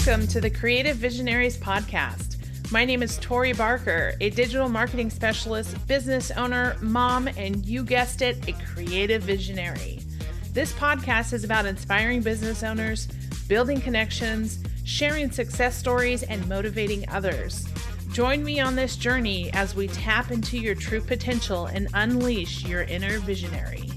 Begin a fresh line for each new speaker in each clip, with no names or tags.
Welcome to the Creative Visionaries Podcast. My name is Tori Barker, a digital marketing specialist, business owner, mom, and you guessed it, a creative visionary. This podcast is about inspiring business owners, building connections, sharing success stories, and motivating others. Join me on this journey as we tap into your true potential and unleash your inner visionary.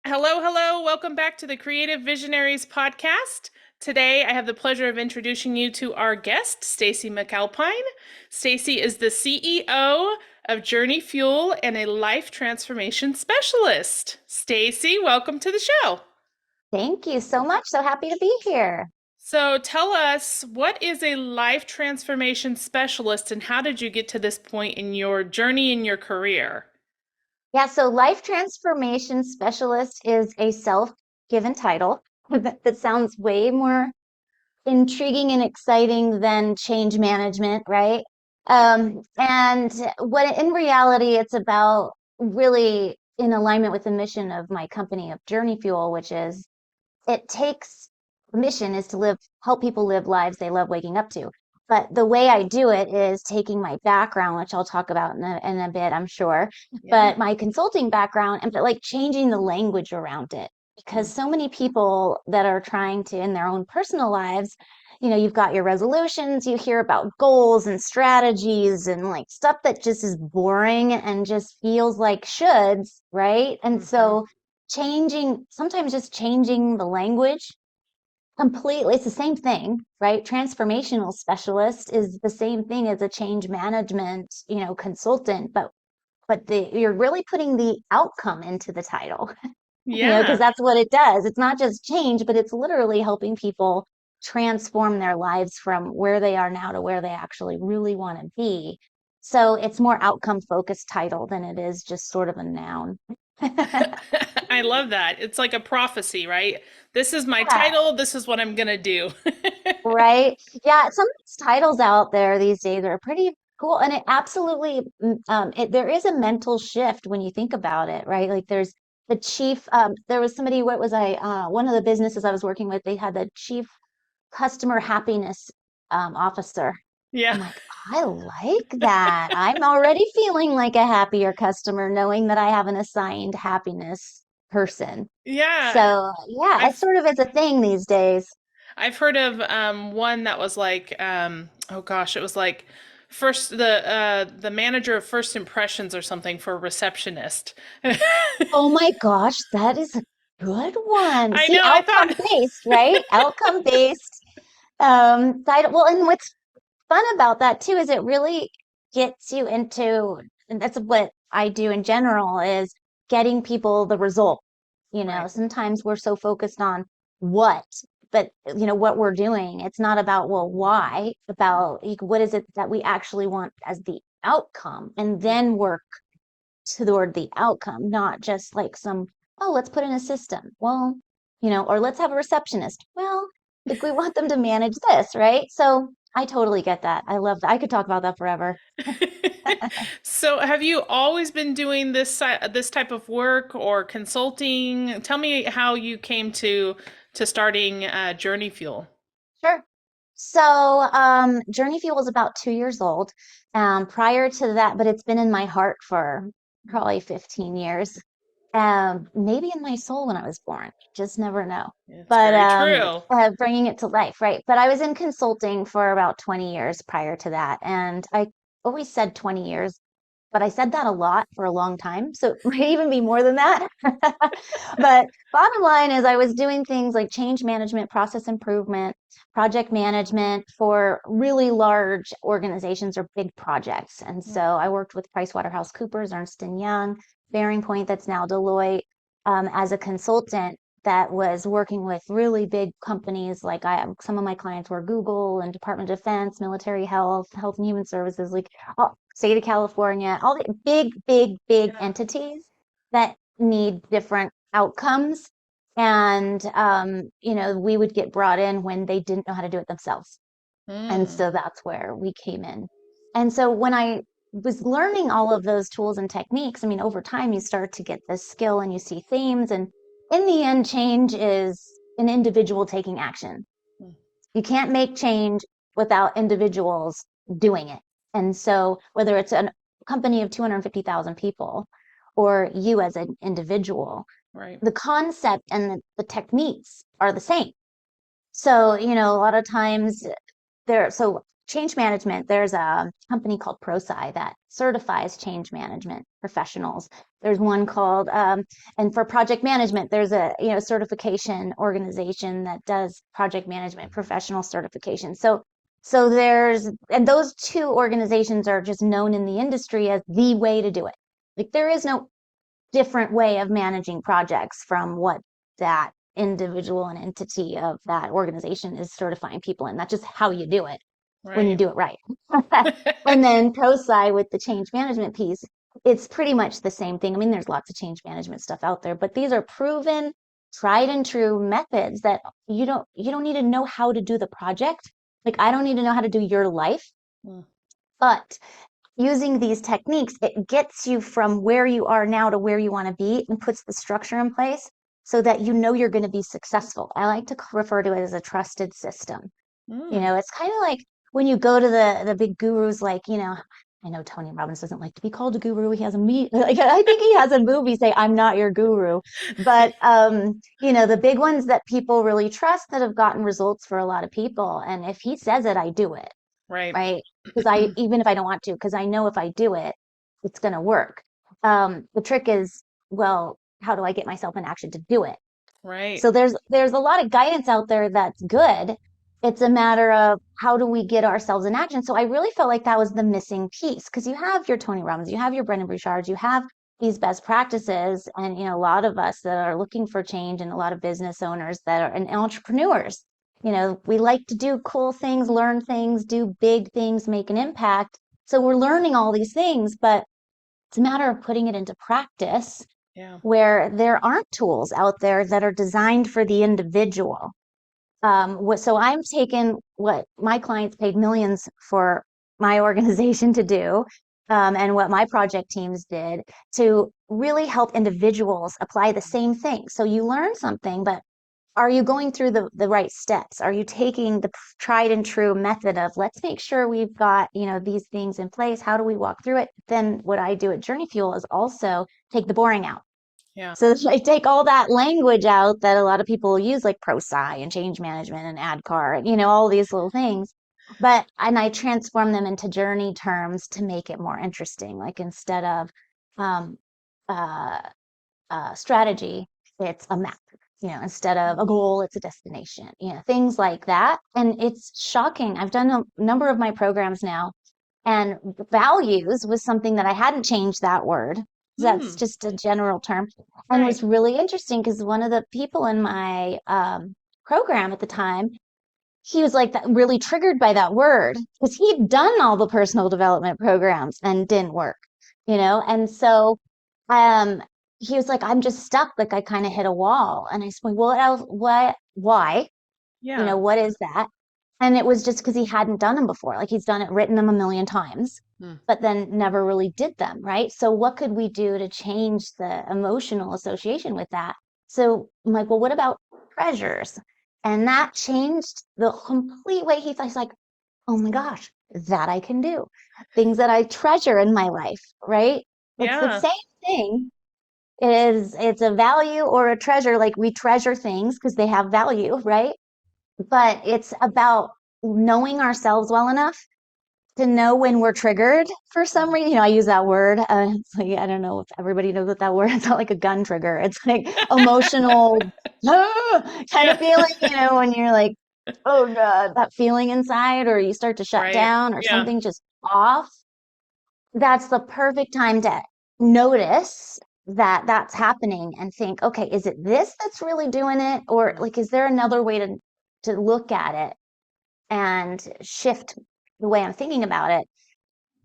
Hello. Welcome back to the Creative Visionaries Podcast. Today, I have the pleasure of introducing you to our guest, Stacy McAlpine. Stacy is the CEO of Journey Fuel and a life transformation specialist. Stacy, welcome to the show.
Thank you so much. So happy to be here.
So tell us, what is a life transformation specialist and how did you get to this point in your journey in your career?
Yeah, so life transformation specialist is a self-given title that sounds way more intriguing and exciting than change management, right? And what in reality, it's about really in alignment with the mission of my company of Journey Fuel, which is the mission is to help people live lives they love waking up to. But the way I do it is taking my background, which I'll talk about in a bit, I'm sure, but my consulting background and like changing the language around it. Because so many people that are trying to, in their own personal lives, you've got your resolutions, you hear about goals and strategies and like stuff that just is boring and just feels like shoulds, right? And so sometimes just changing the language completely, it's the same thing, right? Transformational specialist is the same thing as a change management, consultant, but you're really putting the outcome into the title. Because that's what it does. It's not just change, but it's literally helping people transform their lives from where they are now to where they actually really want to be. So it's more outcome focused title than it is just sort of a noun.
I love that. It's like a prophecy, right? This is my title. This is what I'm going to do.
Right. Yeah. Some of these titles out there these days are pretty cool. And it absolutely, there is a mental shift when you think about it, right? Like there's the chief, there was somebody, one of the businesses I was working with, they had the chief customer happiness officer.
Yeah.
I'm like, I like that. I'm already feeling like a happier customer knowing that I have an assigned happiness person.
Yeah.
So yeah, it sort of is a thing these days.
I've heard of one that was like, it was like the manager of first impressions or something for a receptionist.
Oh my gosh, that is a good one.
I
See,
know,
outcome-based, right? Outcome-based. Title. Well, and what's fun about that too is it really gets you into, and that's what I do in general, is getting people the result.
Right.
Sometimes we're so focused on what, but what we're doing. It's not about, well, why, about what is it that we actually want as the outcome, and then work toward the outcome, not just like let's put in a system. Well, or let's have a receptionist. Well, if we want them to manage this, right? So I totally get that. I love that. I could talk about that forever.
So have you always been doing this type of work or consulting? Tell me how you came to starting Journey Fuel.
Sure. So Journey Fuel is about 2 years old. Prior to that, but it's been in my heart for probably 15 years. Maybe in my soul when I was born. Just never know.
It's
But
very true.
bringing it to life, right? But I was in consulting for about 20 years prior to that, and I always said 20 years, but I said that a lot for a long time, so it might even be more than that. But bottom line is I was doing things like change management, process improvement, project management for really large organizations or big projects. And so I worked with PricewaterhouseCoopers, Ernst & Young, Bearing Point, that's now Deloitte, as a consultant that was working with really big companies. Like some of my clients were Google and Department of Defense, Military Health, Health and Human Services, like state of California, all the big entities that need different outcomes. And, we would get brought in when they didn't know how to do it themselves. And so that's where we came in. And so when I was learning all of those tools and techniques, over time you start to get this skill and you see themes. And in the end, change is an individual taking action. You can't make change without individuals doing it. And so whether it's a company of 250,000 people or you as an individual,
Right.
the concept and the techniques are the same. So, a lot of times so change management, there's a company called ProSci that certifies change management professionals. There's one called, and for project management, there's a certification organization that does project management professional certification. So and those two organizations are just known in the industry as the way to do it. Like there is no different way of managing projects from what that individual and entity of that organization is certifying people in. That's just how you do it when you
Right.
do it right. And then ProSci with the change management piece, it's pretty much the same thing. I mean, there's lots of change management stuff out there, but these are proven, tried and true methods that you don't need to know how to do the project. Like I don't need to know how to do your life,
Mm.
but using these techniques, it gets you from where you are now to where you want to be and puts the structure in place so that you're going to be successful. I like to refer to it as a trusted system.
Mm.
It's kind of like when you go to the big gurus, like, I know Tony Robbins doesn't like to be called a guru. He has like I think he has a movie say, "I'm not your guru." But the big ones that people really trust that have gotten results for a lot of people. And if he says it, I do it.
Right.
Right. Because even if I don't want to, because I know if I do it, it's going to work. The trick is, well, how do I get myself in action to do it?
Right.
So there's a lot of guidance out there that's good. It's a matter of how do we get ourselves in action. So I really felt like that was the missing piece because you have your Tony Robbins, you have your Brendan Burchards, you have these best practices, and a lot of us that are looking for change, and a lot of business owners that are and entrepreneurs. We like to do cool things, learn things, do big things, make an impact. So we're learning all these things, but it's a matter of putting it into practice
Yeah.
where there aren't tools out there that are designed for the individual. So I'm taking what my clients paid millions for my organization to do, and what my project teams did to really help individuals apply the same thing. So you learn something, but are you going through the right steps? Are you taking the tried and true method of let's make sure we've got, these things in place? How do we walk through it? Then what I do at Journey Fuel is also take the boring out.
Yeah.
So I take all that language out that a lot of people use, like ProSci and change management and ADCAR, and all these little things. And I transform them into journey terms to make it more interesting. Like instead of um, uh, strategy, it's a map. Instead of a goal, it's a destination. Things like that. And it's shocking. I've done a number of my programs now, and values was something that I hadn't changed that word. That's
Mm.
just a general term. And
Right.
was really interesting because one of the people in my program at the time, he was like that really triggered by that word because he'd done all the personal development programs and didn't work, and so um he was like, I'm just stuck, like I kind of hit a wall. And I said, well, what else, why,
Yeah.
what is that? And it was just because he hadn't done them before. Like he's done it, written them a million times,
Mm.
but then never really did them. Right. So what could we do to change the emotional association with that? So I'm like, well, what about treasures? And that changed the complete way he thought. He's like, oh my gosh, that I can do. Things that I treasure in my life. Right. It's the
Yeah.
same thing. It's a value or a treasure. Like we treasure things because they have value. Right. But it's about knowing ourselves well enough to know when we're triggered for some reason. I use that word. It's like, I don't know if everybody knows what that word is. It's not like a gun trigger. It's like emotional kind
Yeah.
of feeling, when you're like, oh God, that feeling inside, or you start to shut
Right.
down or
Yeah.
something just off. That's the perfect time to notice that that's happening and think, okay, is it this that's really doing it? Or like, is there another way to look at it and shift the way I'm thinking about it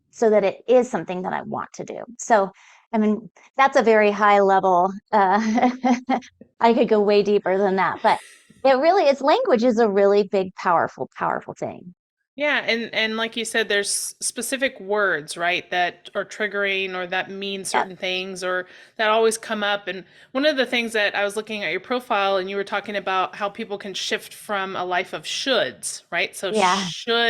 so that it is something that I want to do? So, I mean, that's a very high level. I could go way deeper than that, but it really is. Language is a really big, powerful, powerful thing.
Yeah, and like you said, there's specific words, right, that are triggering or that mean
Yep.
certain things or that always come up. And one of the things that I was looking at your profile and you were talking about how people can shift from a life of shoulds, right? So
Yeah.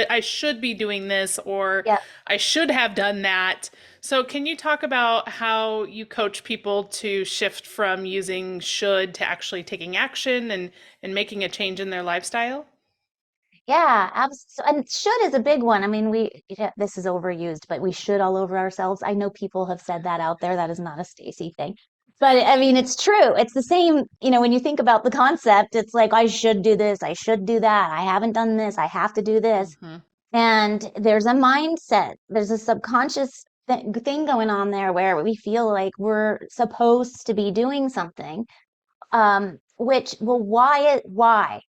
I should be doing this or
Yep.
I should have done that. So can you talk about how you coach people to shift from using should to actually taking action and making a change in their lifestyle?
Yeah, absolutely. And should is a big one. I mean, this is overused, but we should all over ourselves. I know people have said that out there. That is not a Stacy thing. But I mean, it's true. It's the same, when you think about the concept, it's like, I should do this, I should do that. I haven't done this, I have to do this.
Hmm.
And there's a mindset, there's a subconscious thing going on there where we feel like we're supposed to be doing something. Which, well, why?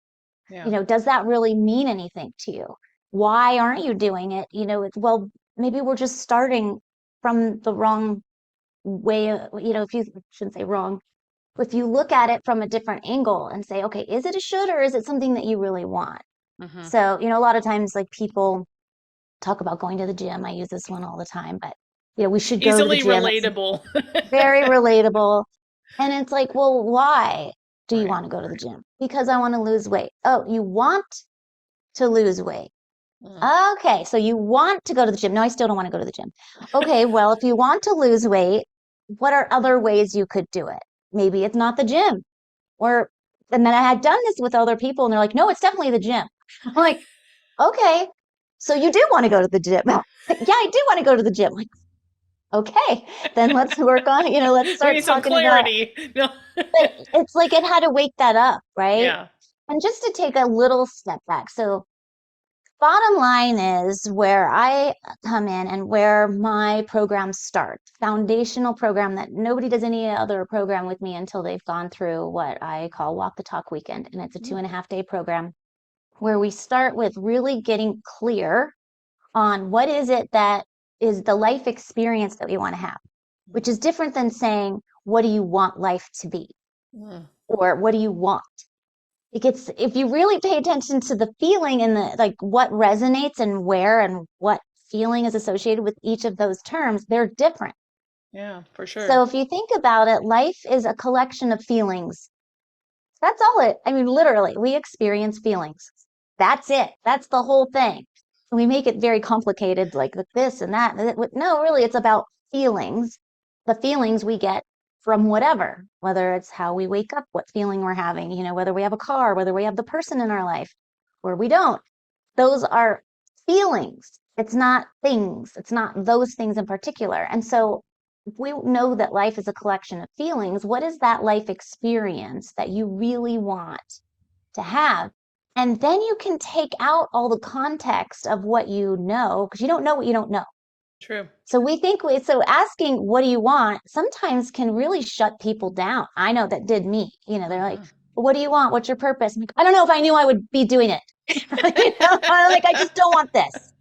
Yeah.
Does that really mean anything to you? Why aren't you doing it? Well, maybe we're just starting from the wrong way. If you shouldn't say wrong, if you look at it from a different angle and say, okay, is it a should or is it something that you really want?
Hmm.
So, a lot of times like people talk about going to the gym. I use this one all the time, but we should go to the
Easily
gym. It's
relatable.
very relatable. And it's like, well, why do you
Right.
want to go to the gym? Because I want to lose weight. Oh, you want to lose weight.
Mm.
Okay, so you want to go to the gym. No, I still don't want to go to the gym. Okay, well, if you want to lose weight, what are other ways you could do it? Maybe it's not the gym. Or, and then I had done this with other people and they're like, no, it's definitely the gym. I'm like, okay, so you do want to go to the gym. Yeah, I do want to go to the gym. Like, okay, then let's work on, let's
We
start
need some
talking about,
clarity. No.
but it's like it had to wake that up, right?
Yeah.
And just to take a little step back. So bottom line is where I come in and where my programs start. Foundational program that nobody does any other program with me until they've gone through what I call Walk the Talk Weekend. And it's a 2.5 day program where we start with really getting clear on what is it that is the life experience that we want to have, which is different than saying, what do you want life to be?
Mm.
Or what do you want? If you really pay attention to the feeling and the like what resonates and where and what feeling is associated with each of those terms, they're different.
Yeah, for sure.
So if you think about it, life is a collection of feelings. That's all I mean, literally, we experience feelings. That's it. That's the whole thing. We make it very complicated, like this and that. No, really, it's about feelings. The feelings we get from whatever, whether it's how we wake up, what feeling we're having, whether we have a car, whether we have the person in our life, or we don't. Those are feelings. It's not things. It's not those things in particular. And so if we know that life is a collection of feelings, what is that life experience that you really want to have? And then you can take out all the context of what you know, because you don't know what you don't know.
True.
So so asking, what do you want, sometimes can really shut people down. I know that did me. They're like,
Hmm.
well, what do you want? What's your purpose? I'm like, I don't know if I knew I would be doing it. I'm like, I just don't want this.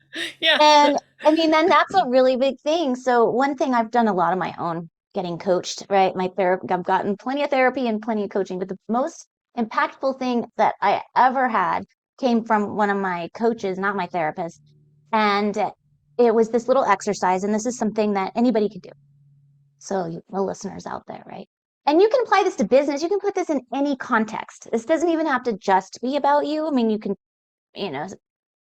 Yeah.
And I mean, then that's a really big thing. So one thing I've done a lot of my own getting coached, right? I've gotten plenty of therapy and plenty of coaching, but the most impactful thing that I ever had came from one of my coaches, not my therapist. And it was this little exercise. And this is something that anybody can do. So the listeners out there, right? And you can apply this to business. You can put this in any context. This doesn't even have to just be about you. I mean, you can, you know,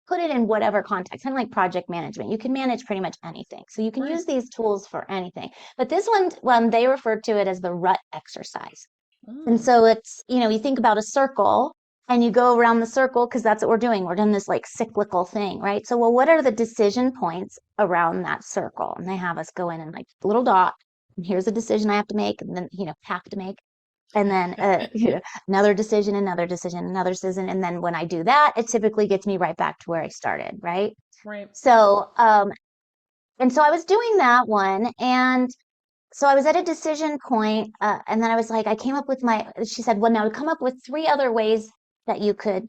put it in whatever context, kind of like project management. You can manage pretty much anything. So you can
Right.
use these tools for anything. But this one, they refer to it as the rut exercise. And
Mm.
so it's, you think about a circle and you go around the circle because that's what we're doing. We're doing this like cyclical thing, right? So, well, what are the decision points around that circle? And they have us go in and like little dot. And here's a decision I have to make, and then, have to make. And then another decision, another decision, another decision. And then when I do that, it typically gets me right back to where I started, right?
Right.
So, and so I was doing that one. And so I was at a decision point, and then I was like, she said, well, now come up with 3 other ways that you could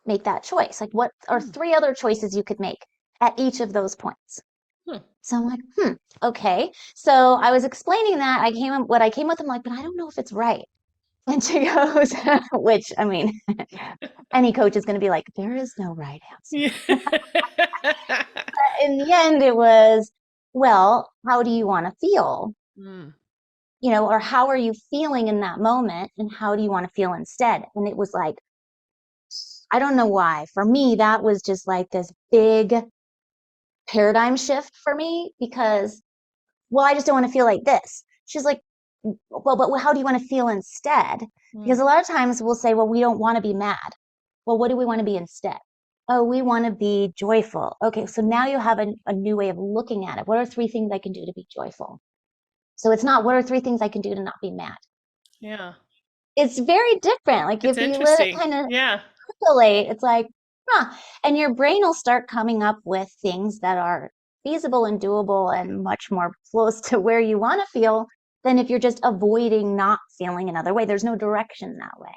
make that choice. Like, what are
Mm.
3 other choices you could make at each of those points?
Hmm.
So I'm like, okay. So I was explaining that what I came with. I'm like, but I don't know if it's right. And she goes, which, I mean, any coach is going to be like, there is no right answer.
Yeah.
In the end, it was, well, how do you want to feel?
Mm.
Or how are you feeling in that moment? And how do you want to feel instead? And it was like, I don't know why. For me, that was just like this big paradigm shift for me because, well, I just don't want to feel like this. She's like, well, but how do you want to feel instead? Because a lot of times we'll say, well, we don't want to be mad. Well, what do we want to be instead? Oh, we want to be joyful. Okay, so now you have a new way of looking at it. What are 3 things I can do to be joyful? So it's not, what are 3 things I can do to not be mad?
Yeah.
It's very different. Like
It's
if you let it
interesting.
kind of
Yeah.
percolate, it's like, huh. And your brain will start coming up with things that are feasible and doable and much more close to where you want to feel than if you're just avoiding not feeling another way. There's no direction that way.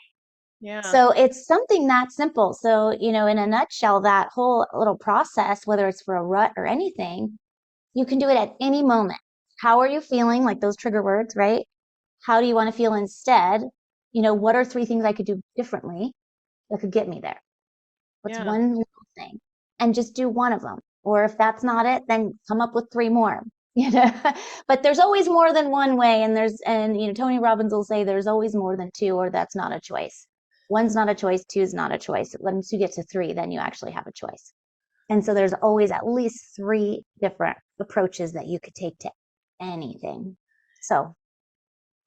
Yeah.
So it's something that simple. So, in a nutshell, that whole little process, whether it's for a rut or anything, you can do it at any moment. How are you feeling? Like those trigger words, right? How do you want to feel instead? What are 3 things I could do differently that could get me there? What's
Yeah.
one little thing? And just do one of them. Or if that's not it, then come up with 3 more. But there's always more than one way. And Tony Robbins will say there's always more than 2, or that's not a choice. 1's not a choice, 2 is not a choice. Once you get to 3, then you actually have a choice. And so there's always at least 3 different approaches that you could take to anything. So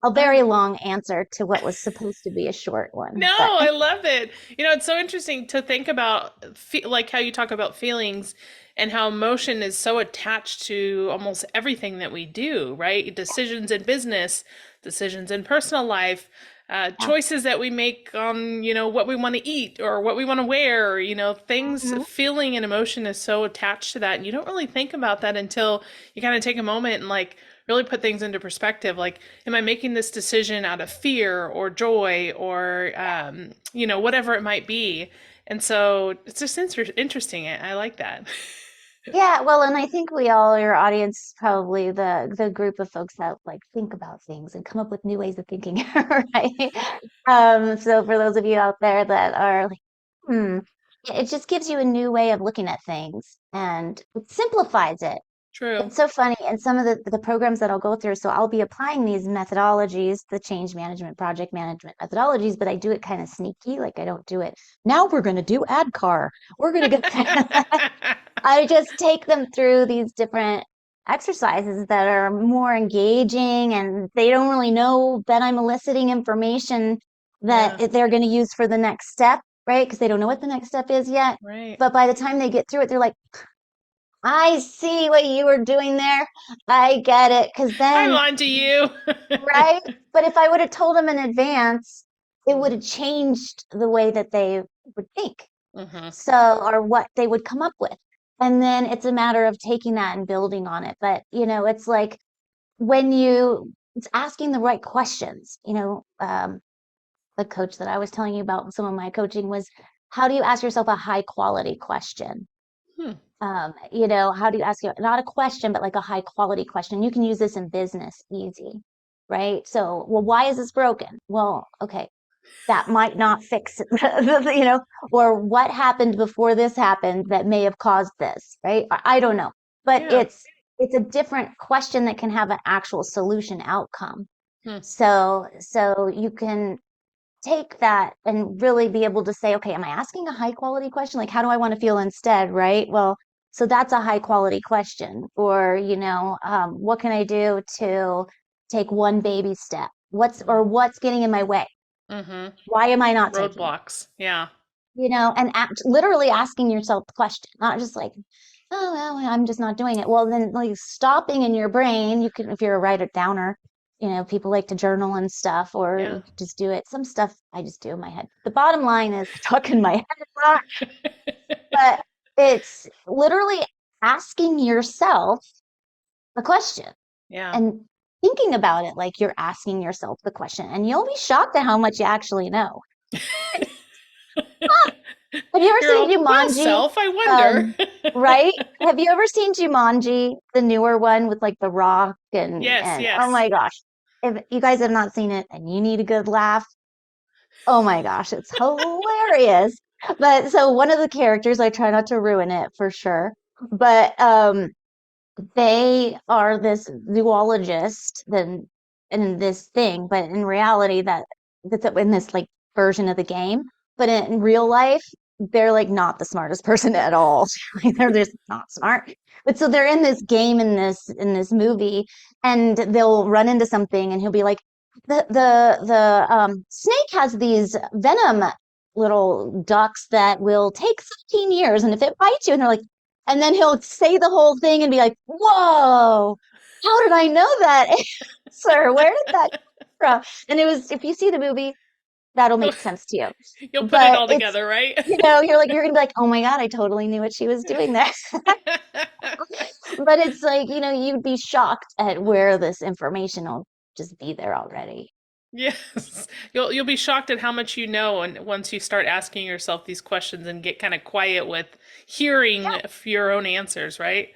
a very long answer to what was supposed to be a short one.
No,
But
I love it. It's so interesting to think about, like how you talk about feelings and how emotion is so attached to almost everything that we do, right? Decisions in business, decisions in personal life, choices that we make on, what we want to eat or what we want to wear, things,
Mhm.
feeling and emotion is so attached to that. And you don't really think about that until you kind of take a moment and like really put things into perspective. Like, am I making this decision out of fear or joy or, whatever it might be? And so it's just interesting. I like that.
Yeah, well, and I think your audience, probably the group of folks that like think about things and come up with new ways of thinking, right? So for those of you out there that are like, it just gives you a new way of looking at things and it simplifies it.
True.
It's so funny. And some of the programs that I'll go through, so I'll be applying these methodologies, the change management, project management methodologies, but I do it kind of sneaky. Like I don't do it. Now we're going to do ADKAR. We're going to get, I just take them through these different exercises that are more engaging and they don't really know that I'm eliciting information
Yeah,
that they're going to use for the next step, right? Because they don't know what the next step is yet.
right.
But by the time they get through it, they're like, I see what you were doing there. I get it. Because
I'm
then,
on to you.
right? But if I would have told them in advance, it would have changed the way that they would think.
Mm-hmm.
So, or what they would come up with. And then it's a matter of taking that and building on it. But, it's like it's asking the right questions. The coach that I was telling you about, some of my coaching was, how do you ask yourself a high quality question?
Hmm.
How do you ask it? Not a question, but like a high quality question. You can use this in business easy, right? So, well, why is this broken? Well, okay, that might not fix it, or what happened before this happened that may have caused this, right? I don't know, but
Yeah.
it's a different question that can have an actual solution outcome.
Hmm.
So you can take that and really be able to say, okay, am I asking a high quality question? Like, how do I want to feel instead? Right. Well, so that's a high quality question. Or, what can I do to take one baby step? What's getting in my way?
Mm-hmm.
Why am I not taking it?
Roadblocks. Yeah.
And literally asking yourself the question, not just like, oh, well, I'm just not doing it. Well, then like stopping in your brain, you can, if you're a writer downer, people like to journal and stuff, or
Yeah.
you could just do it. Some stuff I just do in my head. The bottom line is I talk in my head a lot, but it's literally asking yourself a question
Yeah.
and thinking about it like you're asking yourself the question. And you'll be shocked at how much you actually know. Have you ever
You're
seen
all, well,
Jumanji?
self, I wonder.
Um, right? Have you ever seen Jumanji, the newer one with like The Rock and
Yes,
oh
yes.
my gosh. If you guys have not seen it and you need a good laugh, Oh my gosh, it's hilarious. But so one of the characters, I try not to ruin it for sure, but they are this zoologist then in this thing, but in reality that's in this like version of the game. But in real life, they're like not the smartest person at all. Like they're just not smart. But so they're in this game in this movie, and they'll run into something, and he'll be like, the snake has these venom little ducts that will take 15 years, and if it bites you, and they're like, and then he'll say the whole thing and be like, whoa, how did I know that answer? Where did that come from? And it was, if you see the movie, that'll make sense to you.
You'll put it
But
all
it's,
together, right?
you're gonna be like, oh my God, I totally knew what she was doing there. But it's like, you'd be shocked at where this information will just be there already.
Yes. You'll be shocked at how much you know, and once you start asking yourself these questions and get kind of quiet with hearing your own answers, right?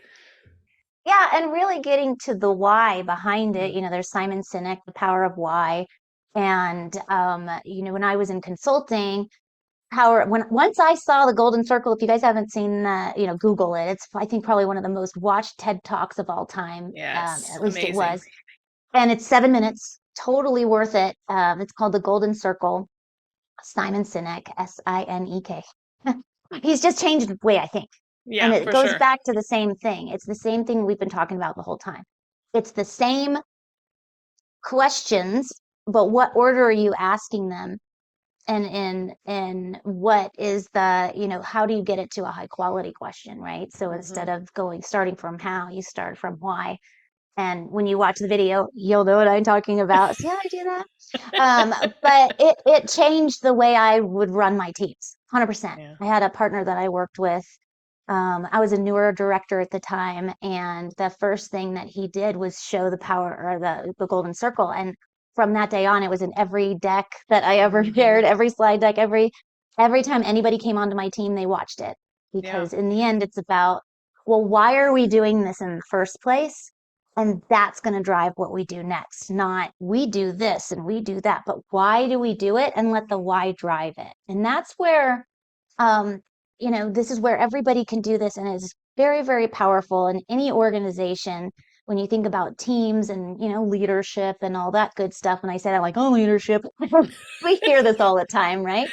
Yeah, and really getting to the why behind it.
Mm.
There's Simon Sinek, The Power of Why. And when I was in consulting, once I saw the Golden Circle, if you guys haven't seen that, Google it. It's I think probably one of the most watched TED Talks of all time.
Yes,
At least it
amazing.
was. And it's 7 minutes, totally worth it. It's called The Golden Circle. Simon Sinek, Sinek. He's just changed the way I think. And
Yeah,
it
for
goes
sure.
back to the same thing. It's the same thing we've been talking about the whole time. It's the same questions, but what order are you asking them? And what is how do you get it to a high quality question, right? So
Hmm.
instead of starting from how, you start from why. And when you watch the video, you'll know what I'm talking about. So yeah, I do that. But it changed the way I would run my teams, 100%.
Yeah.
I had a partner that I worked with. I was a newer director at the time, and the first thing that he did was show the power or the golden circle. And from that day on, it was in every deck that I ever
Hmm.
shared, every slide deck, every time anybody came onto my team, they watched it.
Yeah.
Because in the end, it's about, well, why are we doing this in the first place? And that's going to drive what we do next, not we do this and we do that, but why do we do it, and let the why drive it. And that's where, um, this is where everybody can do this, and it's very, very powerful in any organization. When you think about teams and, leadership and all that good stuff. And I say that like, oh, leadership, we hear this all the time, right?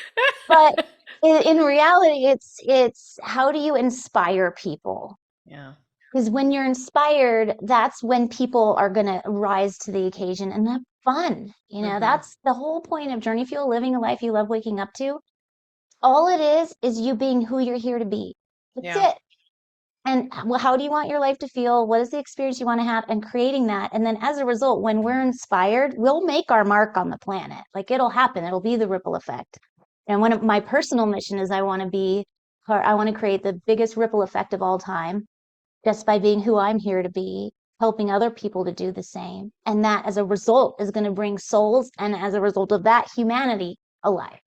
But in reality, it's how do you inspire people?
Yeah.
Because when you're inspired, that's when people are going to rise to the occasion and have fun.
Hmm.
That's the whole point of Journey Fuel, living a life you love waking up to. All it is you being who you're here to be. That's
Yeah.
it. And how do you want your life to feel? What is the experience you want to have? And creating that. And then as a result, when we're inspired, we'll make our mark on the planet. Like it'll happen. It'll be the ripple effect. And one of my personal mission is I want to create the biggest ripple effect of all time just by being who I'm here to be, helping other people to do the same. And that as a result is going to bring souls. And as a result of that, humanity alive.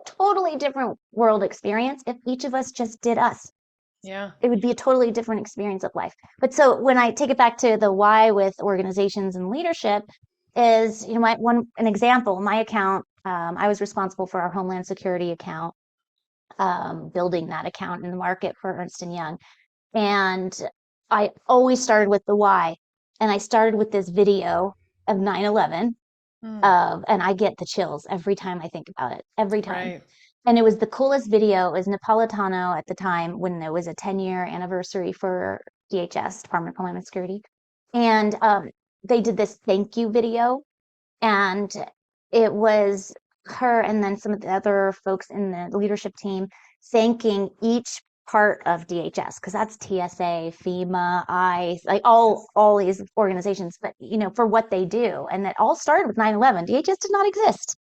Totally different world experience if each of us just did us.
Yeah.
It would be a totally different experience of life. But so when I take it back to the why with organizations and leadership is, an example, my account, I was responsible for our Homeland Security account, building that account in the market for Ernst & Young. And I always started with the why. And I started with this video of 9/11
Mm.
and I get the chills every time I think about it, every time.
Right.
And it was the coolest video. It was Napolitano at the time when there was a 10-year anniversary for DHS, Department of Homeland Security. And they did this thank you video. And it was her and then some of the other folks in the leadership team thanking each part of DHS, because that's TSA, FEMA, ICE, like
Yes.
all these organizations, but for what they do. And that all started with 9/11. DHS did not exist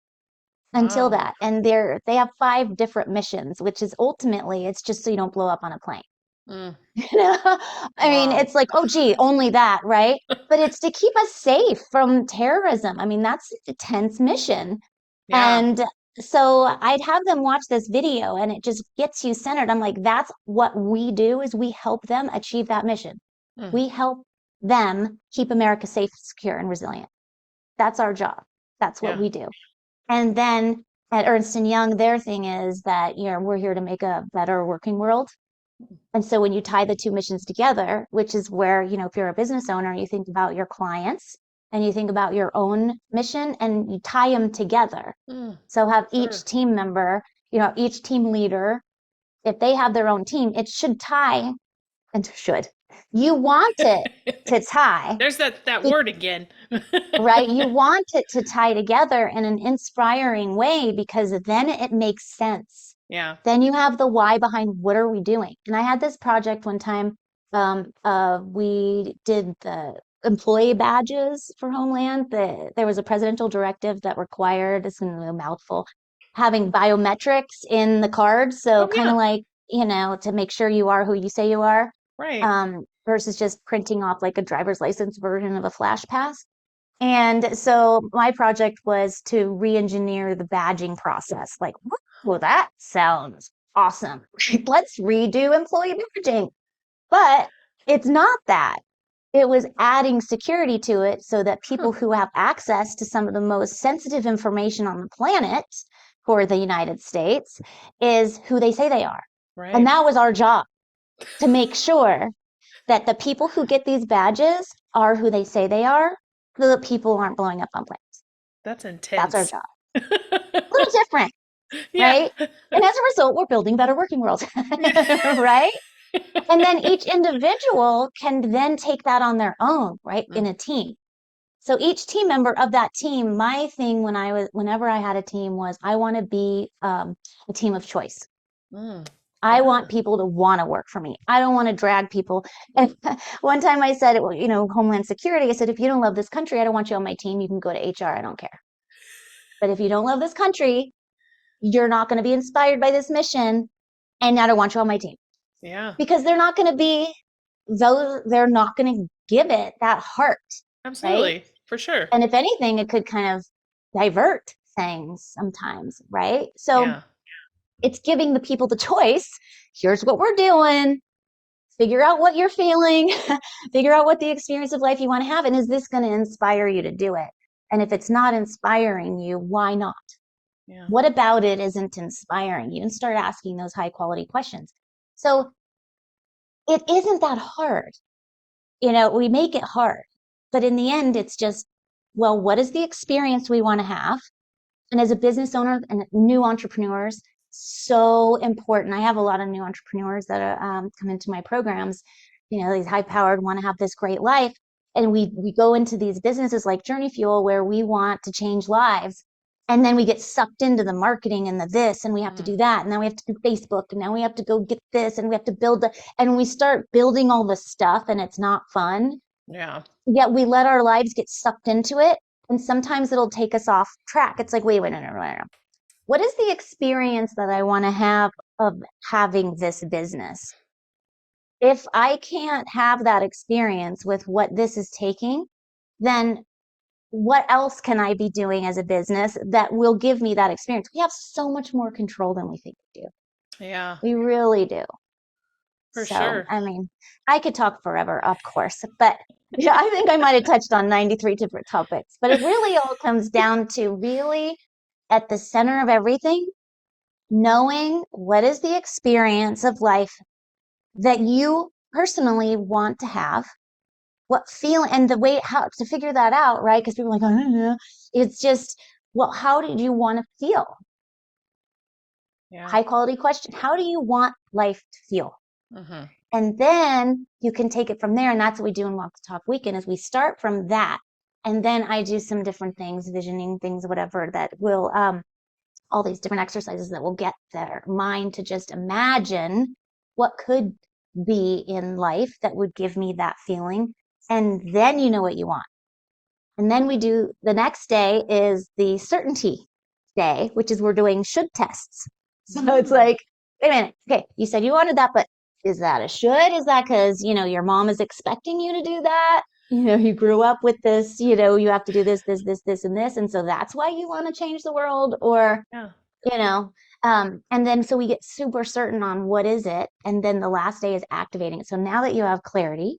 until
Wow.
that. And they have 5 different missions, which is ultimately it's just so you don't blow up on a plane.
Mm.
You know, I mean,
Wow.
it's like, oh, gee, only that, right? But it's to keep us safe from terrorism. I mean, that's a tense mission.
Yeah.
And so I'd have them watch this video and it just gets you centered. I'm like, that's what we do is we help them achieve that mission.
Mm.
We help them keep America safe, secure, and resilient. That's our job. That's what
Yeah.
we do. And then at Ernst & Young, their thing is that, we're here to make a better working world. And so when you tie the two missions together, which is where, if you're a business owner, you think about your clients and you think about your own mission and you tie them together. So have each team member, each team leader, if they have their own team, it should tie and should. You want it to tie.
There's that word again.
Right? You want it to tie together in an inspiring way because then it makes sense.
Yeah.
Then you have the why behind what are we doing? And I had this project one time. We did the employee badges for Homeland. There was a presidential directive that required, this is a mouthful, having biometrics in the card. So kind of like, to make sure you are who you say you are.
Right.
Versus just printing off like a driver's license version of a flash pass. And so my project was to re-engineer the badging process. Like, well, that sounds awesome. Let's redo employee badging. But it's not that. It was adding security to it so that people who have access to some of the most sensitive information on the planet for the United States is who they say they are.
Right.
And that was our job, to make sure that the people who get these badges are who they say they are, so that people aren't blowing up on planes.
That's intense.
That's our job. A little different, right? And as a result, we're building a better working world, right? And then each individual can then take that on their own, right? In a team. So each team member of that team, my thing whenever I had a team was I want to be a team of choice. I want people to want to work for me. I don't want to drag people. And one time I said, Homeland Security, I said, if you don't love this country, I don't want you on my team. You can go to HR. I don't care. But if you don't love this country, you're not going to be inspired by this mission. And I don't want you on my team.
Yeah.
Because they're not going to give it that heart.
Absolutely.
Right?
For sure.
And if anything, it could kind of divert things sometimes. Right. So it's giving the people the choice. Here's what we're doing. Figure out what you're feeling. Figure out what the experience of life you want to have. And is this going to inspire you to do it? And if it's not inspiring you, why not? Yeah. What about it isn't inspiring you? And start asking those high quality questions. So it isn't that hard. We make it hard. But in the end, it's just, well, what is the experience we want to have? And as a business owner and new entrepreneurs, so important. I have a lot of new entrepreneurs that come into my programs, these high powered, want to have this great life. And we go into these businesses like Journey Fuel where we want to change lives. And then we get sucked into the marketing and the this, and we have to do that. And then we have to do Facebook, and now we have to go get this, and we have to build and we start building all this stuff, and it's not fun.
Yeah.
Yet we let our lives get sucked into it. And sometimes it'll take us off track. It's like, wait. What is the experience that I want to have of having this business? If I can't have that experience with what this is taking, then what else can I be doing as a business that will give me that experience? We have so much more control than we think we do.
Yeah.
We really do.
For sure.
I mean, I could talk forever, of course, but I think I might have touched on 93 different topics, but it really all comes down to really at the center of everything, knowing what is the experience of life that you personally want to have, what feel, and the way how to figure that out, right? Because people are like, I don't know. It's just, well, how did you want to feel? Yeah. High quality question. How do you want life to feel? Mm-hmm. And then you can take it from there. And that's what we do in Walk the Talk Weekend is we start from that. And then I do some different things, visioning things, whatever, that will, all these different exercises that will get their mind to just imagine what could be in life that would give me that feeling. And then you know what you want. And then we do, the next day is the certainty day, which is we're doing should tests. So it's like, wait a minute. Okay, you said you wanted that, but is that a should? Is that because, your mom is expecting you to do that? You grew up with this, you have to do this, and this. And so that's why you want to change the world or, and then so we get super certain on what is it. And then the last day is activating it. So now that you have clarity,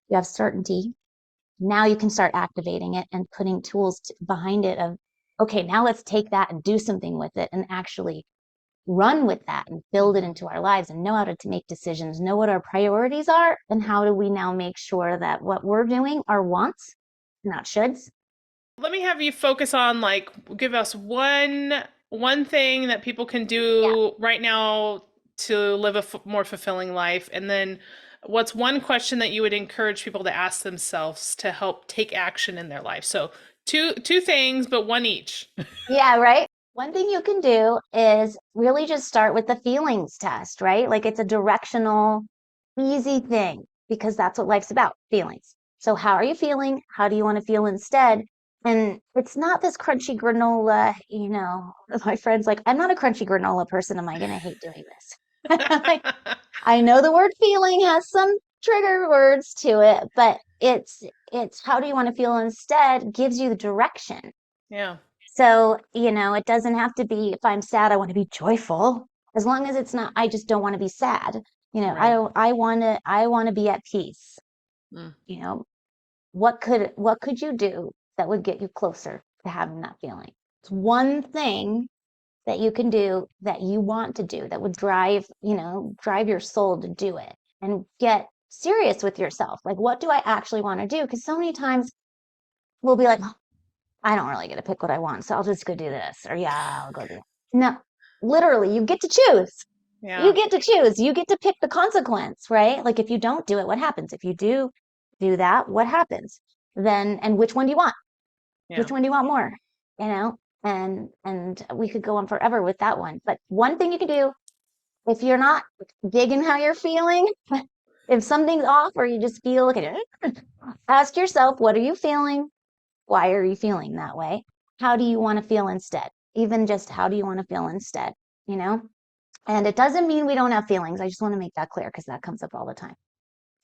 you have certainty, now you can start activating it and putting tools behind it of, okay, now let's take that and do something with it and actually run with that and build it into our lives and know how to make decisions, know what our priorities are, and how do we now make sure that what we're doing are wants, not shoulds.
Let me have you focus on give us one thing that people can do right now to live a more fulfilling life, and then what's one question that you would encourage people to ask themselves to help take action in their life? So two things, but one each.
Yeah, right. One thing you can do is really just start with the feelings test, right? Like it's a directional, easy thing because that's what life's about, feelings. So how are you feeling? How do you want to feel instead? And it's not this crunchy granola, my friend's like, I'm not a crunchy granola person. Am I going to hate doing this? Like, I know the word feeling has some trigger words to it, but it's how do you want to feel instead gives you the direction.
Yeah.
So, it doesn't have to be, if I'm sad, I want to be joyful. As long as it's not, I just don't want to be sad.
Right.
I want to be at peace.
Mm.
What could you do that would get you closer to having that feeling? It's one thing that you can do that you want to do that would drive your soul to do it and get serious with yourself. Like, what do I actually want to do? Because so many times we'll be like, I don't really get to pick what I want, so I'll just go do this. Or yeah, I'll go do that. No, literally, you get to choose.
Yeah.
You get to choose. You get to pick the consequence, right? Like if you don't do it, what happens? If you do that, what happens? Then, and which one do you want?
Yeah.
Which one do you want more? And we could go on forever with that one. But one thing you can do, if you're not digging how you're feeling, if something's off or you just feel like ask yourself, what are you feeling? Why are you feeling that way? How do you want to feel instead? Even just how do you want to feel instead? And it doesn't mean we don't have feelings. I just want to make that clear because that comes up all the time.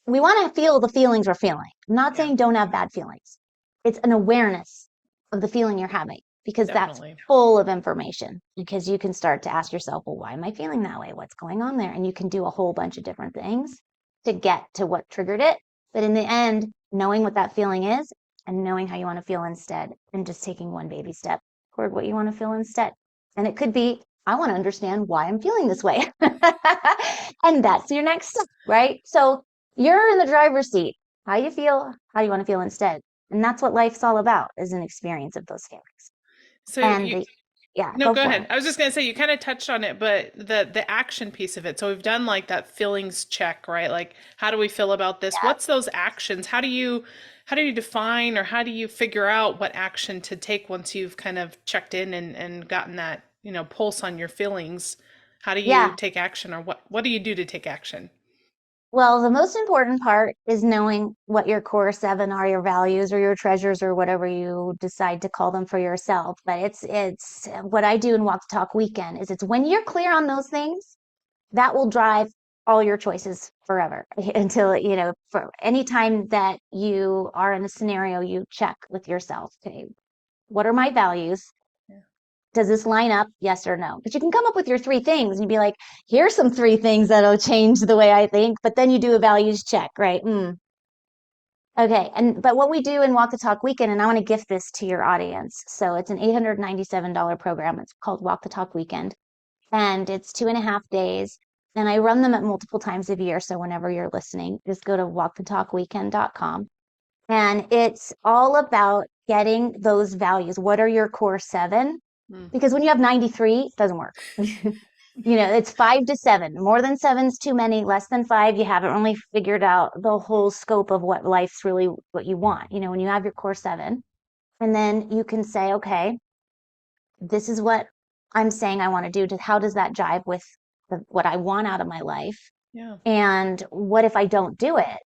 We want to feel the feelings we're feeling. I'm not saying don't have bad feelings. It's an awareness of the feeling you're having because
Definitely.
That's full of information because you can start to ask yourself, well, why am I feeling that way? What's going on there? And you can do a whole bunch of different things to get to what triggered it. But in the end, knowing what that feeling is and knowing how you want to feel instead and just taking one baby step toward what you want to feel instead. And it could be, I want to understand why I'm feeling this way. And that's your next step, right? So you're in the driver's seat. How you feel, how you want to feel instead. And that's what life's all about, is an experience of those feelings.
So go ahead. I was just going to say, you kind of touched on it, but the action piece of it. So we've done like that feelings check, right? Like, how do we feel about this? Yeah. What's those actions? How do you define or how do you figure out what action to take once you've kind of checked in and gotten that, pulse on your feelings? How do you take action, or what do you do to take action?
Well, the most important part is knowing what your core 7 are, your values or your treasures or whatever you decide to call them for yourself. But it's what I do in Walk the Talk Weekend is it's when you're clear on those things, that will drive all your choices forever until, for any time that you are in a scenario, you check with yourself, okay, what are my values? Does this line up? Yes or no? But you can come up with your 3 things and you'd be like, here's some 3 things that'll change the way I think. But then you do a values check, right? Okay. But what we do in Walk the Talk Weekend, and I want to gift this to your audience. So it's an $897 program. It's called Walk the Talk Weekend. And it's 2.5 days. And I run them at multiple times a year. So whenever you're listening, just go to walkthetalkweekend.com. And it's all about getting those values. What are your core 7? Because when you have 93, it doesn't work. It's 5 to 7. More than 7's too many. Less than 5, you haven't really figured out the whole scope of what life's really what you want. When you have your core 7, and then you can say, okay, this is what I'm saying I want to do. How does that jive with what I want out of my life?
Yeah.
And what if I don't do it?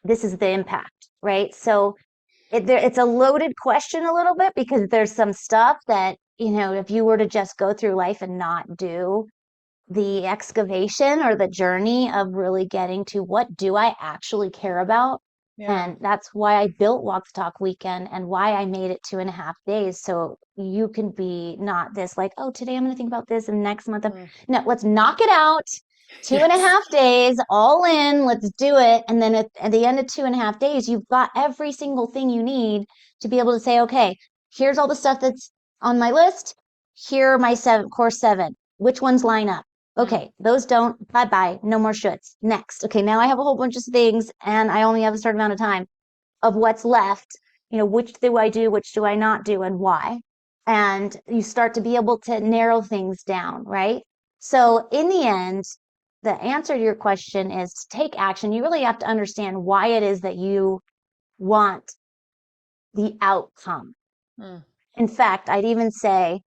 This is the impact, right? So it's a loaded question a little bit because there's some stuff that, if you were to just go through life and not do the excavation or the journey of really getting to what do I actually care about. Yeah. And that's why I built Walk the Talk Weekend and why I made it 2.5 days. So you can be not this like, oh, today I'm going to think about this and next month. No, let's knock it out. 2.5 days all in, let's do it. And then at the end of 2.5 days, you've got every single thing you need to be able to say, okay, here's all the stuff that's on my list. Here are my core seven. Which ones line up? Okay, those don't. Bye-bye. No more shoulds. Next. Okay, now I have a whole bunch of things and I only have a certain amount of time of what's left. Which do I do? Which do I not do? And why? And you start to be able to narrow things down, right? So in the end, the answer to your question is to take action. You really have to understand why it is that you want the outcome. In fact, I'd even say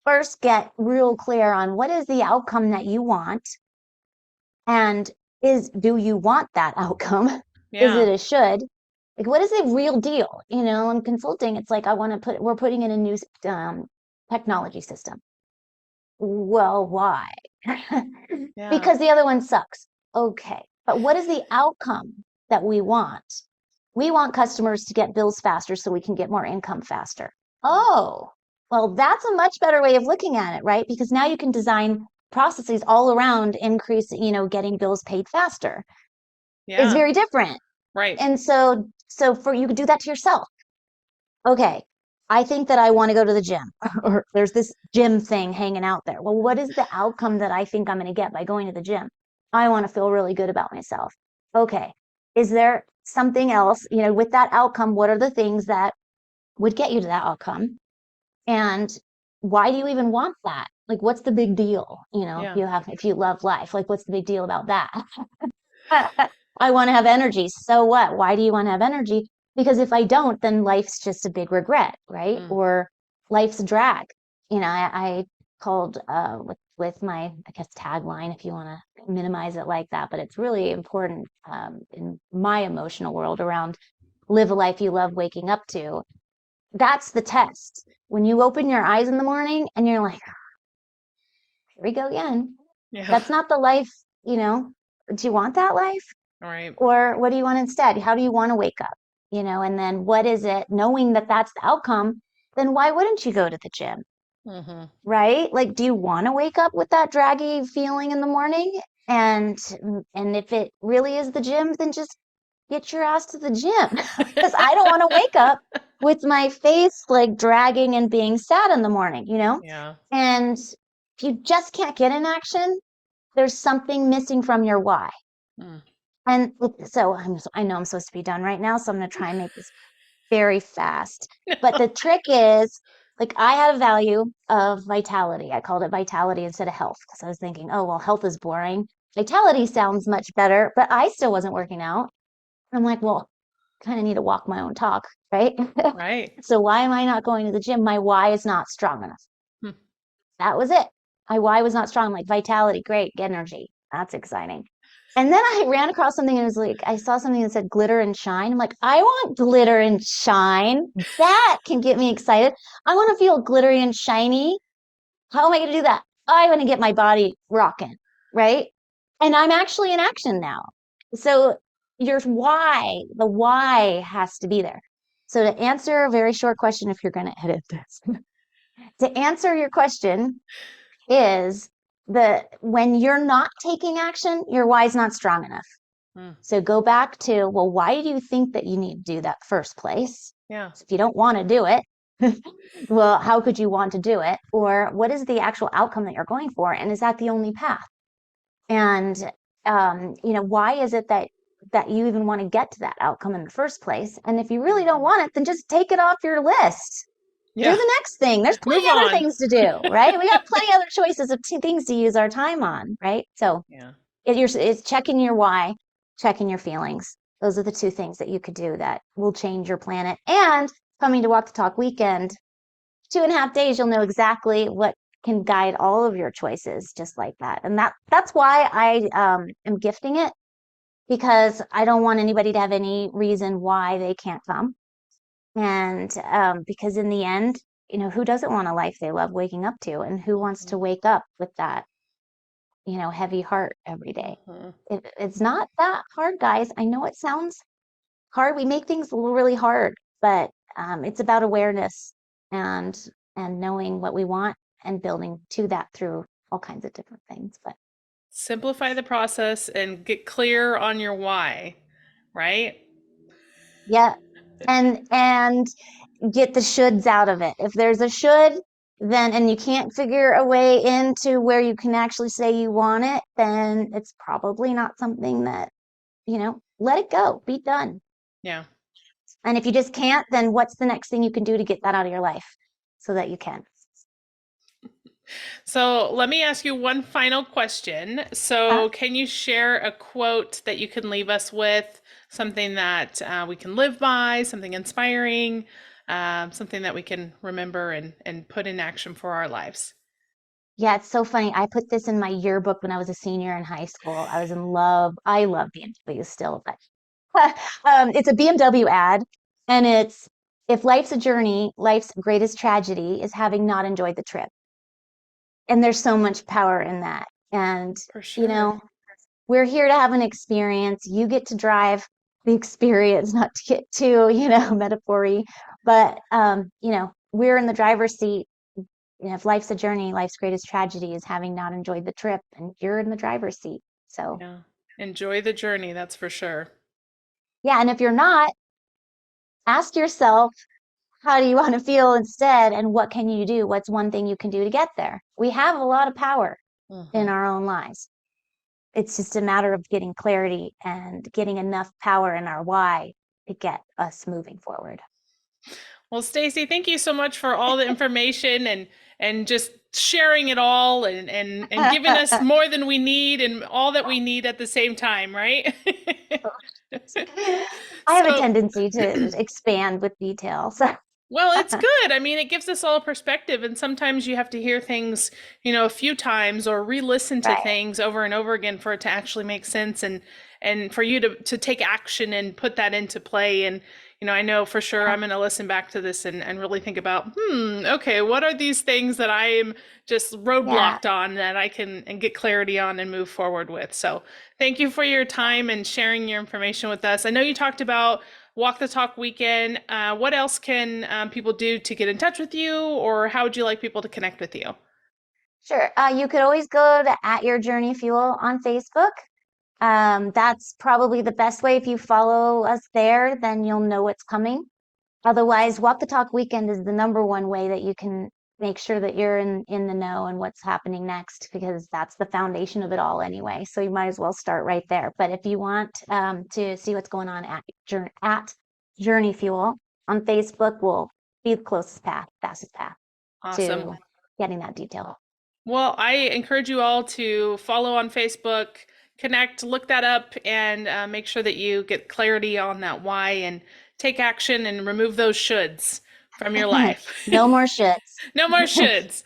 first get real clear on what is the outcome that you want, and do you want that outcome? Is it a should? Like, what is the real deal? In consulting, it's like, we're putting in a new technology system. Well, why? Because the other one sucks. Okay. But what is the outcome that we want? We want customers to get bills faster so we can get more income faster. Oh, well, that's a much better way of looking at it, right? Because now you can design processes all around increase, getting bills paid faster. It's very different.
Right.
And so you could do that to yourself. Okay, I think that I want to go to the gym, or there's this gym thing hanging out there. Well, what is the outcome that I think I'm going to get by going to the gym? I want to feel really good about myself. Okay, is there something else, with that outcome? What are the things that would get you to that outcome? And why do you even want that? Like, what's the big deal? If you love life, like, what's the big deal about that? I want to have energy. So what? Why do you want to have energy? Because if I don't, then life's just a big regret, right? Or life's a drag. I called with my, I guess, tagline, if you want to minimize it like that, but it's really important in my emotional world around live a life you love waking up to. That's the test. When you open your eyes in the morning and you're like, here we go again. Yeah. That's not the life, do you want that life?
Right.
Or what do you want instead? How do you want to wake up? And then what is it? Knowing that that's the outcome, then why wouldn't you go to the gym? Right? Like, do you want to wake up with that draggy feeling in the morning? And if it really is the gym, then just get your ass to the gym. Because I don't want to wake up with my face like dragging and being sad in the morning,
Yeah.
And if you just can't get in action, there's something missing from your why. And so I know I'm supposed to be done right now, so I'm going to try and make this very fast. But the trick is, like, I had a value of vitality. I called it vitality instead of health because I was thinking, oh, well, health is boring. Vitality sounds much better, but I still wasn't working out. I'm like, well, kind of need to walk my own talk, right?
Right.
So why am I not going to the gym? My why is not strong enough. That was it. My why was not strong. Like, vitality, great, energy. That's exciting. And then I ran across something and it was like, I saw something that said glitter and shine. I'm like, I want glitter and shine. That can get me excited. I want to feel glittery and shiny. How am I going to do that? I want to get my body rocking, right? And I'm actually in action now. So the why has to be there. So to answer a very short question, if you're going to edit this, to answer your question is when you're not taking action, your why is not strong enough. So go back to, well, why do you think that you need to do that first place?
Yeah.
So if you don't want to do it, well, how could you want to do it? Or what is the actual outcome that you're going for? And is that the only path? And, why is it that you even want to get to that outcome in the first place? And if you really don't want it, then just take it off your list. Yeah. Do the next thing. There's plenty other things to do, right? We got plenty other choices of things to use our time on, right? So it's checking your why, checking your feelings. Those are the two things that you could do that will change your planet. And coming to Walk the Talk weekend, 2.5 days, you'll know exactly what can guide all of your choices just like that. And that's why I am gifting it, because I don't want anybody to have any reason why they can't come. And because in the end, who doesn't want a life they love waking up to, and who wants to wake up with that, heavy heart every day? It's not that hard, guys. I know it sounds hard. We make things really hard, but it's about awareness and knowing what we want and building to that through all kinds of different things. But
simplify the process and get clear on your why, right?
Yeah. And get the shoulds out of it. If there's a should, then, and you can't figure a way into where you can actually say you want it, then it's probably not something that, let it go, be done.
Yeah.
And if you just can't, then what's the next thing you can do to get that out of your life so that you can?
So let me ask you one final question. So can you share a quote that you can leave us with, something that we can live by, something inspiring, something that we can remember and put in action for our lives?
Yeah, it's so funny. I put this in my yearbook when I was a senior in high school. I was in love. I love BMW still, but it's a BMW ad, and it's, if life's a journey, life's greatest tragedy is having not enjoyed the trip. And there's so much power in that. And,
For sure.
we're here to have an experience. You get to drive the experience, not to get too, metaphor-y, but, we're in the driver's seat. If life's a journey, life's greatest tragedy is having not enjoyed the trip, and you're in the driver's seat. So,
Yeah. Enjoy the journey, that's for sure.
yeah. And if you're not, ask yourself, how do you want to feel instead? And what can you do? What's one thing you can do to get there? We have a lot of power in our own lives. It's just a matter of getting clarity and getting enough power in our why to get us moving forward.
Well, Stacy, thank you so much for all the information and just sharing it all and giving us more than we need and all that we need at the same time, right?
I have a tendency to expand with details.
Well, it's good. I mean, it gives us all a perspective, and sometimes you have to hear things, a few times or re-listen to things over and over again for it to actually make sense and for you to take action and put that into play. And I know for sure I'm going to listen back to this and really think about, okay, what are these things that I am just roadblocked on that I can and get clarity on and move forward with. So thank you for your time and sharing your information with us. I know you talked about Walk the Talk weekend. What else can people do to get in touch with you, or how would you like people to connect with you?
Sure. You could always go to @YourJourneyFuel on Facebook. That's probably the best way. If you follow us there, then you'll know what's coming. Otherwise, Walk the Talk weekend is the number one way that you can make sure that you're in the know and what's happening next, because that's the foundation of it all anyway. So you might as well start right there. But if you want to see what's going on at Journey Fuel on Facebook, will be the closest path, fastest path to getting that detail.
Well, I encourage you all to follow on Facebook, connect, look that up, and make sure that you get clarity on that why and take action and remove those shoulds from your life.
No more shoulds.
No more shoulds.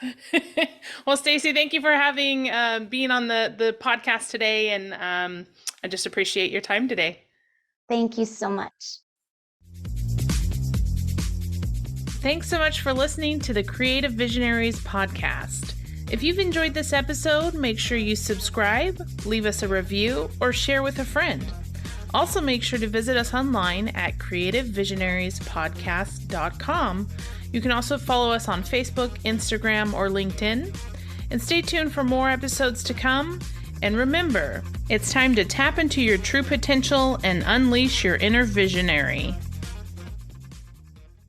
Well, Stacy, thank you for being on the podcast today, and I just appreciate your time today.
Thank you so much.
Thanks so much for listening to the Creative Visionaries Podcast. If you've enjoyed this episode, make sure you subscribe, leave us a review, or share with a friend. Also, make sure to visit us online at creativevisionariespodcast.com. You can also follow us on Facebook, Instagram, or LinkedIn. And stay tuned for more episodes to come. And remember, it's time to tap into your true potential and unleash your inner visionary.